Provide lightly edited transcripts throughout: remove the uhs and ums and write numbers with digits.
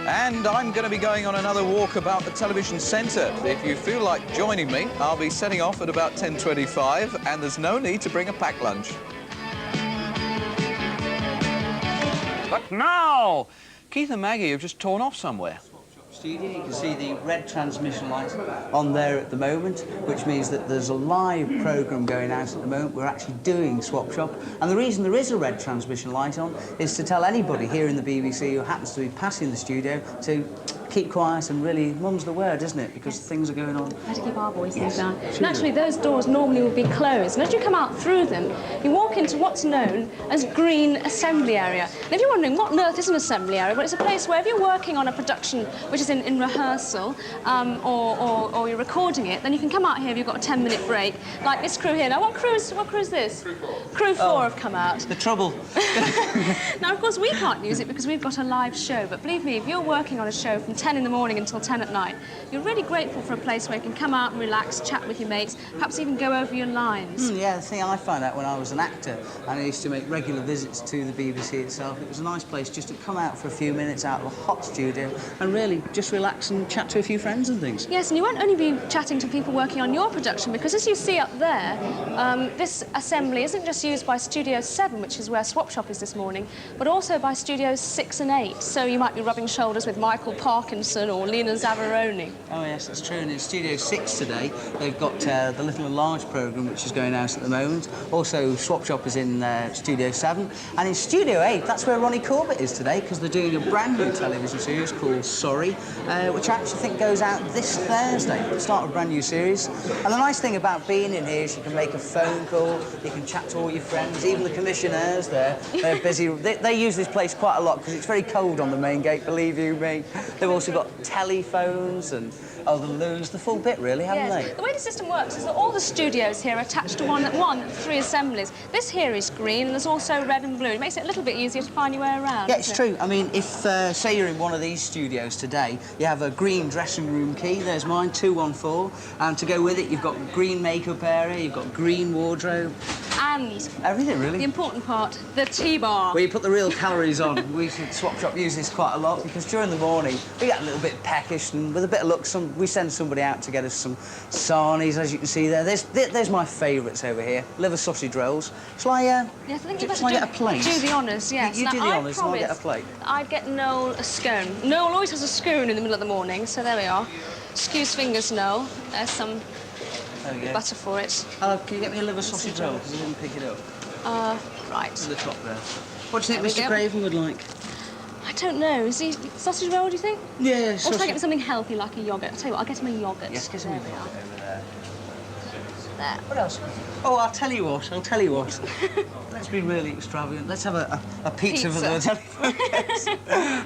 And I'm going to be going on another walk about the television centre. If you feel like joining me, I'll be setting off at about 10:25, and there's no need to bring a packed lunch. But now, Keith and Maggie have just torn off somewhere. Studio, you can see the red transmission light on there at the moment, which means that there's a live programme going out at the moment. We're actually doing Swap Shop, and the reason there is a red transmission light on is to tell anybody here in the BBC who happens to be passing the studio to keep quiet, and really, mum's the word, isn't it? Because things are going on. Better keep our voices down. Naturally, those doors normally would be closed, and as you come out through them, you walk into what's known as Green Assembly Area. And if you're wondering what on earth is an assembly area, well, it's a place where if you're working on a production which is in rehearsal, or you're recording it, then you can come out here if you've got a 10-minute break, like this crew here. Now, what crew is this? Crew 4 have come out. The trouble. Now, of course, we can't use it because we've got a live show, but believe me, if you're working on a show from 10 in the morning until 10 at night, you're really grateful for a place where you can come out and relax, chat with your mates, perhaps even go over your lines. Yeah, the thing I found out when I was an actor and I used to make regular visits to the BBC itself, it was a nice place just to come out for a few minutes out of a hot studio and really just relax and chat to a few friends and things. Yes, and you won't only be chatting to people working on your production, because as you see up there, this assembly isn't just used by Studio 7, which is where Swap Shop is this morning, but also by Studios 6 and 8. So you might be rubbing shoulders with Michael Parkinson or Lena Zavaroni. Oh, yes, that's true. And in Studio 6 today, they've got the Little and Large programme, which is going out at the moment. Also, Swap Shop is in Studio 7. And in Studio 8, that's where Ronnie Corbett is today, because they're doing a brand new television series called Sorry, which I actually think goes out this Thursday, the start of a brand new series. And the nice thing about being in here is you can make a phone call, you can chat to all your friends, even the commissioners there. They're busy. They use this place quite a lot because it's very cold on the main gate, believe you me. They've also got telephones and the loons, the full bit, really, haven't they? The way the system works is that all the studios here are attached to one of 3 assemblies. This here is green, and there's also red and blue. It makes it a little bit easier to find your way around. Yeah, it's true. I mean, if, say you're in one of these studios today, you have a green dressing room key. There's mine, 214. And to go with it, you've got green makeup area, you've got green wardrobe. And everything, really. The important part, the T-bar. Where you put the real calories on. We should Swap Shop use this quite a lot because during the morning we get a little bit peckish, and with a bit of luck, we send somebody out to get us some sarnies, as you can see there. There's my favourites over here. Liver sausage rolls. Shall I, yes, I think you better get a plate? Do the honours, yes. You do the honours and I'll get a plate. I'd get Noel a scone. Noel always has a spoon in the middle of the morning, so there we are. Excuse fingers, Noel. There's some butter for it. Hello, can you get me a liver sausage roll? Because I didn't pick it up. Right. To the top there. What do you think Mr. Craven would like? I don't know. Is he sausage roll, do you think? Yeah, Or should I get him something healthy like a yoghurt? I'll tell you what, I'll get him a yoghurt. Yes, get him a yoghurt over there. There. What else? Oh, I'll tell you what. Let's be really extravagant. Let's have a pizza for the telephone.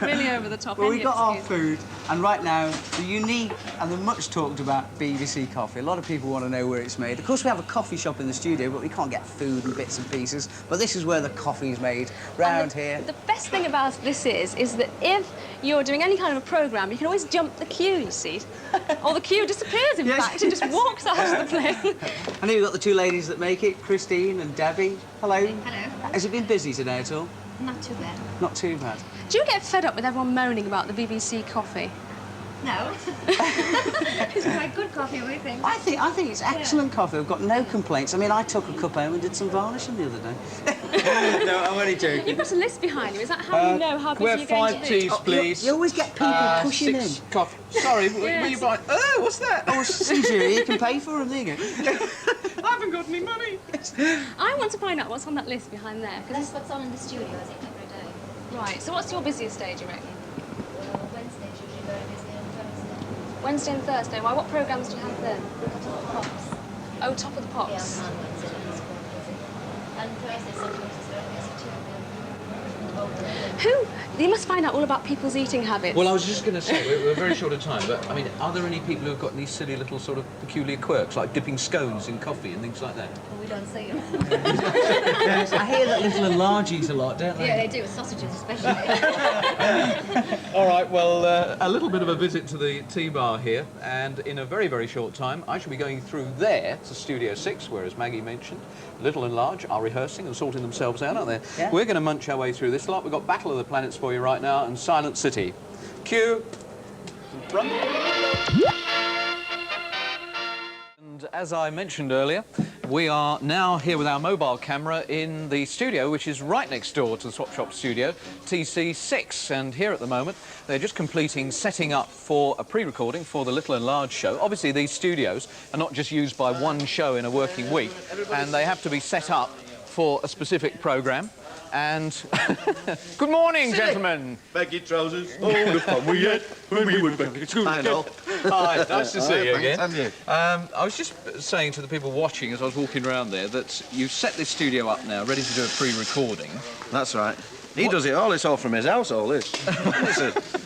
Really over the top. Well, we got our food, and right now, the unique and the much talked about BBC coffee. A lot of people want to know where it's made. Of course, we have a coffee shop in the studio, but we can't get food and bits and pieces. But this is where the coffee's made, round here. The best thing about this is that if you're doing any kind of a programme, you can always jump the queue, you see. Or the queue disappears, in fact. It just walks out of the plane. I know you've got the 2 ladies that make it, Christine and Debbie. Hello. Hello. Has it been busy today at all? Not too bad. Not too bad. Do you get fed up with everyone moaning about the BBC coffee? No. It's quite good coffee, I think. I think it's excellent coffee. I've got no complaints. I mean, I took a cup home and did some varnishing the other day. No, I'm only joking. You've got a list behind you. Is that how you know how busy you're going to be? 5 teas, please. You always get people pushing 6 in. coffee. Sorry, were you buying... Oh, what's that? Oh, since you're here, you can pay for them. There you go. I haven't got any money. I want to find out what's on that list behind there. That's what's on in the studio, I think, every day. Right, so what's your busiest day, do you reckon? Wednesday's usually very busy, and Thursday. Wednesday and Thursday. Why, what programmes do you have then? Pops. Oh, Top of the Pops. Yeah, on Wednesday, it's quite busy. And Thursday sometimes is very busy too. You must find out all about people's eating habits. Well, I was just going to say, we're very short of time, but, I mean, are there any people who've got any silly little sort of peculiar quirks, like dipping scones in coffee and things like that? Well, we don't see them. I hear that Little and Large eat a lot, don't they? Yeah, they do, with sausages especially. All right, well, a little bit of a visit to the tea bar here, and in a very, very short time, I shall be going through there to Studio 6, where, as Maggie mentioned, Little and Large are rehearsing and sorting themselves out, aren't they? Yeah. We're going to munch our way through this lot. We've got Battle of the Planets for you right now, and Silent City. Cue. Run. And as I mentioned earlier, we are now here with our mobile camera in the studio, which is right next door to the Swap Shop studio, TC6. And here at the moment, they're just completing setting up for a pre-recording for the Little and Large show. Obviously, these studios are not just used by one show in a working week, and they have to be set up for a specific programme. And good morning, gentlemen. Baggy trousers. Oh, the fun we had when we were back at school. Hi, nice to see you again. Thanks, and you. I was just saying to the people watching as I was walking around there that you've set this studio up now, ready to do a pre-recording. That's right. He does it all. It's all from his house, all this.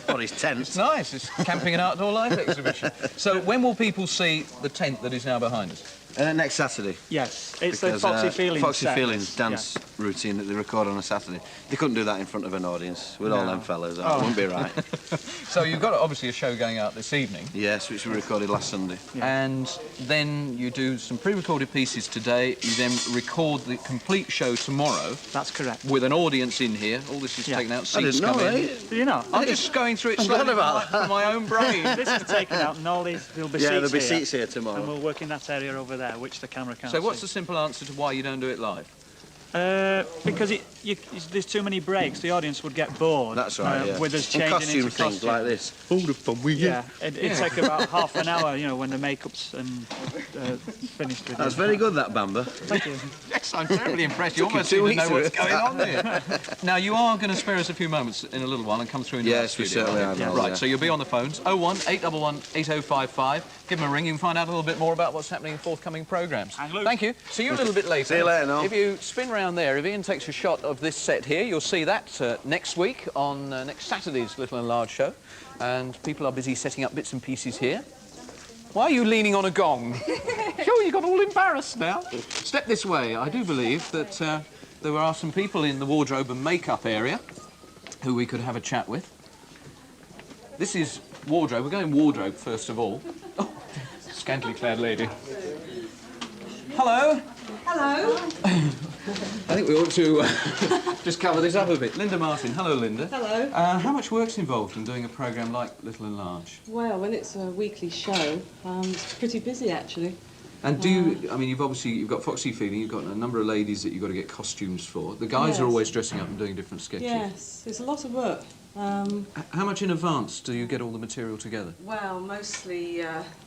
Or his tent. It's nice. It's camping and outdoor life exhibition. So when will people see the tent that is now behind us? Next Saturday. Yes, it's Because, the Foxy Feelings. Foxy set. Feelings dance routine that they record on a Saturday. They couldn't do that in front of an audience with all them fellas. That wouldn't be right. So you've got obviously a show going out this evening. Yes, which we recorded last Sunday. And then you do some pre-recorded pieces today. You then record the complete show tomorrow. That's correct. With an audience in here. All this is Yeah. taken out. I Seats didn't know, come in. eh? Do you know? I'm just going through it slowly from my own brain. This is taken out, and all these there'll be Yeah, seats there'll be here, seats here and tomorrow. we'll work in that area over there, which the camera can't So what's the see. simple answer to why you don't do it live? Because there's too many breaks. The audience would get bored. That's right, yeah. With us And changing costume into things costume. like this. All the fun we Yeah, it'd take about half an hour, you know, when the makeup's finished with That's it. very good, that Bamba. Thank you. Yes, I'm terribly impressed. You Took you almost 2 seem to know weeks what's to going on here. Now, you are going to spare us a few moments in a little while and come through into Yes, our we studio. certainly aren't are, you? Noel, Right, yeah. so you'll be on the phones. 01 811 8055. Give them a ring. You can find out a little bit more about what's happening in forthcoming programmes. Hang loose. Thank you. See you a little bit later. See you later, Noel. If you spin round there, if Ian takes a shot of this set here, you'll see that next week on next Saturday's Little and Large show. And people are busy setting up bits and pieces here. Why are you leaning on a gong? Sure, you got all embarrassed now. Step this way. I do believe that there are some people in the wardrobe and makeup area who we could have a chat with. This is wardrobe. We're going wardrobe first of all. Oh, scantily clad lady. Hello. Hello. I think we ought to just cover this up a bit. Linda Martin. Hello, Linda. Hello. How much work's involved in doing a programme like Little and Large? Well, when it's a weekly show, it's pretty busy actually. And do you, I mean, you've got Foxy Feeling, you've got a number of ladies that you've got to get costumes for. The guys are Yes. always dressing up and doing different sketches. Yes, it's a lot of work. How much in advance do you get all the material together? Well, mostly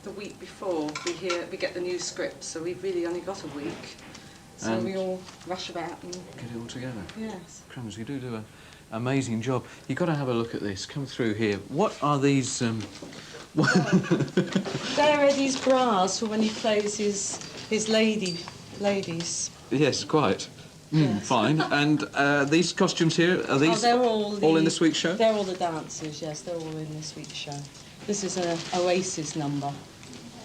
the week before we get the new script, so we've really only got a week. So And- we all rush about and Get it all together. yes. Crumbs, you do an amazing job. You've got to have a look at this. Come through here. What are these... They're Eddie's bras for when he plays his ladies. Yes, quite. Yes. Fine. And these costumes here, are these they're all in this week's show? They're all the dancers, yes, they're all in this week's show. This is an Oasis number.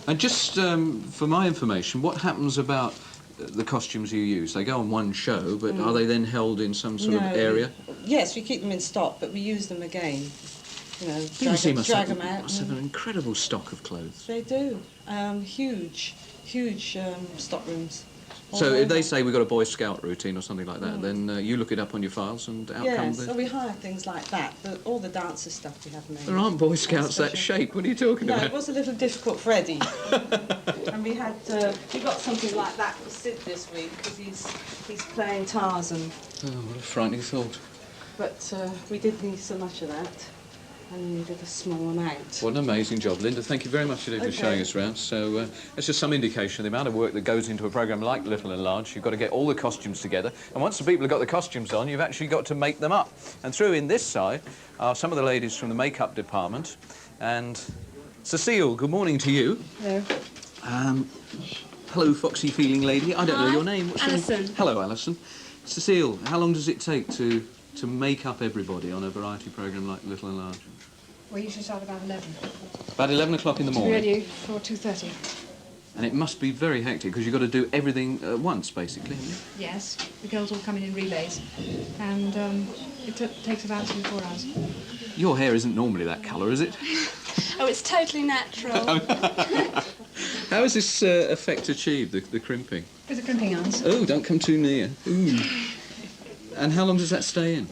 And just for my information, what happens about the costumes you use? They go on one show, but are they then held in some sort of area? Yes, we keep them in stock, but we use them again. You know, BBC drag them out. must have an incredible stock of clothes. They do. Huge stock rooms. all So if over. they say we've got a Boy Scout routine or something like that, then you look it up on your files and out come Yes, the... so we hire things like that, but all the dancer stuff we have made. There aren't Boy Scouts that special. shape. What are you talking No, about? it was a little difficult for Eddie. And we got something like that for Sid this week because he's playing Tarzan. Oh, what a frightening thought. But we didn't need so much of that, and we needed a small amount. What an amazing job. Linda, thank you very much indeed for Okay. showing us around. So it's just some indication of the amount of work that goes into a programme like Little and Large. You've got to get all the costumes together. And once the people have got the costumes on, you've actually got to make them up. And through in this side are some of the ladies from the makeup department. And Cecile, good morning to you. Hello. Hello, foxy feeling lady. I don't know Hi, your name. What's your name? Alison. Hello, Alison. Cecile, how long does it take to to make up everybody on a variety programme like Little and Large? We usually start about 11. About 11 o'clock in the To be morning. ready for 2:30. And it must be very hectic because you've got to do everything at once, basically. haven't you? Yes, the girls all come in relays, and it takes about 3 or 4 hours. Your hair isn't normally that colour, is it? Oh, it's totally natural. How is this effect achieved, the crimping? With the crimping irons. Oh, don't come too near. Ooh. And how long does that stay in?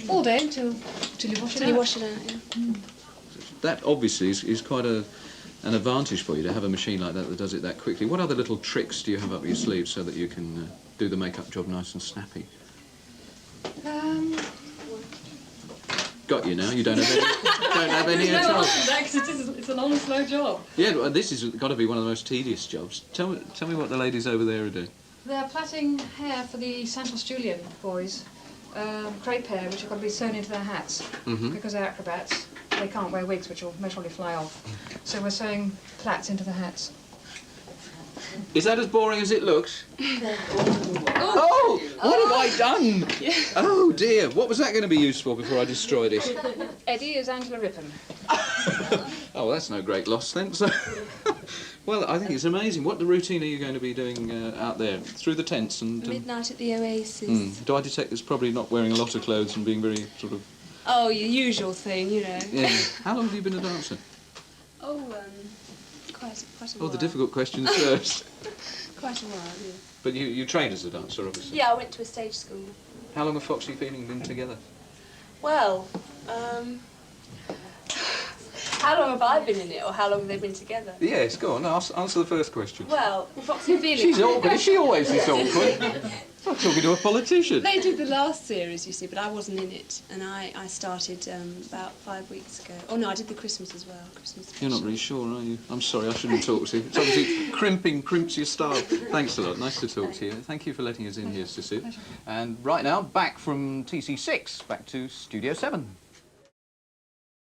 All day until you wash it Till you out. wash it out, yeah. That obviously is quite an advantage for you to have a machine like that does it that quickly. What other little tricks do you have up your sleeve so that you can do the makeup job nice and snappy? Got you now. You don't have any at all. It's a long, slow job. Yeah, well, this has got to be one of the most tedious jobs. Tell me what the ladies over there are doing. They're plaiting hair for the Santos Julian boys. Crepe hair, which have got to be sewn into their hats. Because they're acrobats, they can't wear wigs, which will most probably fly off. So we're sewing plaits into the hats. Is that as boring as it looks? Oh! What have I done? Oh dear, what was that going to be used for before I destroyed it? Eddie is Angela Rippon. Oh, that's no great loss then. So, well, I think it's amazing. What routine are you going to be doing out there through the tents and? Midnight at the Oasis. Do I detect it's probably not wearing a lot of clothes and being very sort of? Oh, your usual thing, you know. Yeah. How long have you been a dancer? Oh, quite a Oh, while. the difficult questions first. Quite a while, yeah. But you trained as a dancer, obviously. Yeah, I went to a stage school. How long have Foxy Feeling been together? Well, how long have I been in it, or how long have they been together? Yes, go on. Answer the first question. Well, Foxy Feeling. She's awkward. Is she always this awkward? I'm talking to a politician. They did the last series, you see, but I wasn't in it, and I started about 5 weeks ago. Oh no, I did the Christmas as well. Christmas. You're not really sure, are you? I'm sorry, I shouldn't talk to you. It's obviously crimps your style. Thanks a lot. Nice to talk to you. Thank you for letting us in here, Sue. And right now, back from TC6, back to Studio 7.